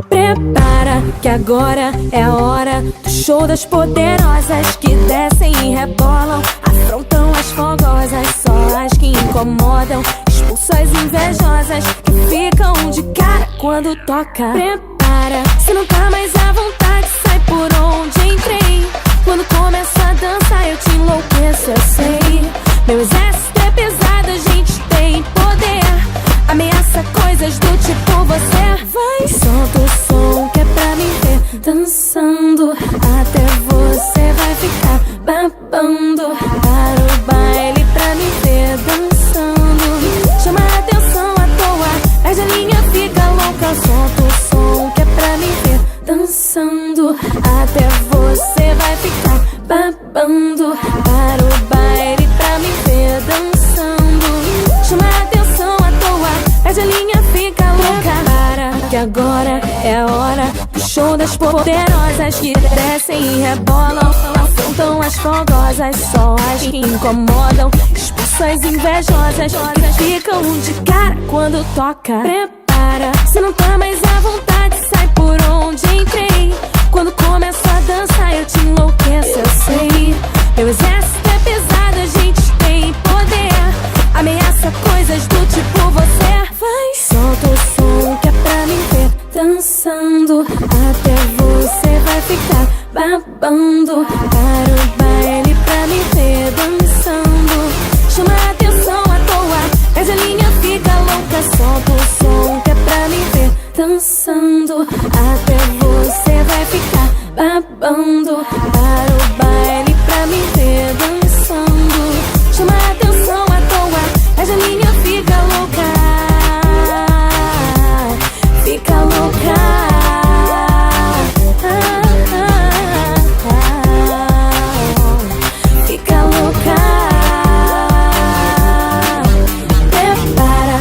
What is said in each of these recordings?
Prepara que agora é a hora do show das poderosas que descem e rebolam, afrontam as fogosas, só as que incomodam, expulsam as invejosas que ficam de cara quando toca. Prepara, se não tá mais à vontade, sai por onde entrei. Quando começa a dançar eu te enlouqueço, eu sei. Meu exército é pesado, a gente tem poder, ameaça coisas do tipo você. Vai, solta o som que é pra me ver dançando, até você vai ficar babando. Para o baile pra me ver dançando, chama a atenção à toa, perde a linha, fica louca. Solta o som que é pra me ver dançando, até você vai ficar babando. Para o baile pra me ver dançando, chama a atenção à toa, perde a linha, fica louca. Para que agora é a hora do show das poderosas que descem e rebolam, afrontam as fogosas, só as que incomodam, expulsam as invejosas que ficam de cara quando toca. Prepara, se não tá mais à vontade, sai por onde entrei. Quando começa a dançar eu te enlouqueço, eu sei. Meu exército é pesado, a gente tem poder, ameaça coisas do tipo você. Vai, solta o som que é pra me ver dançando, até você vai ficar babando. Para o baile pra me ver dançando, chama a atenção à toa, perde a linha, fica louca. Solta o som que é pra me ver dançando, até você vai ficar babando. Para o baile pra me ver dançando, chama a atenção à toa, perde a linha, fica louca. Fica louca. Fica louca. Prepara.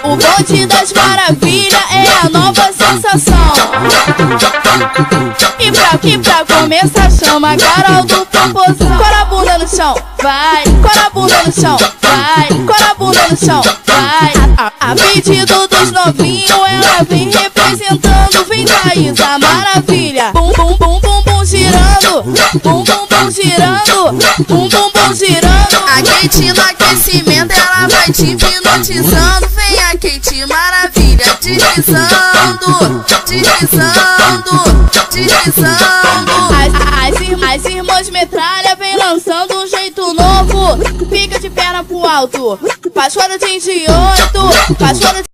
O bonde das maravilhas é a nova sensação. E pra começar chama a Carol do Popozão. Cora a bunda no chão, vai. Cora a bunda no chão, vai. Cora a bunda no chão, vai. A pedido dos novinhos ela vem representando. Vem Thaís, a maravilha. Bum bum bum bum bum girando, bum bum bum girando, bum bum bum girando. A Kate no aquecimento ela vai te hipnotizando. Vem a Kate maravilha deslizando, deslizando, deslizando. As irmãs metralha vem lançando um jeito novo. Fica de perna pro alto, faz fora de 8, faz fora de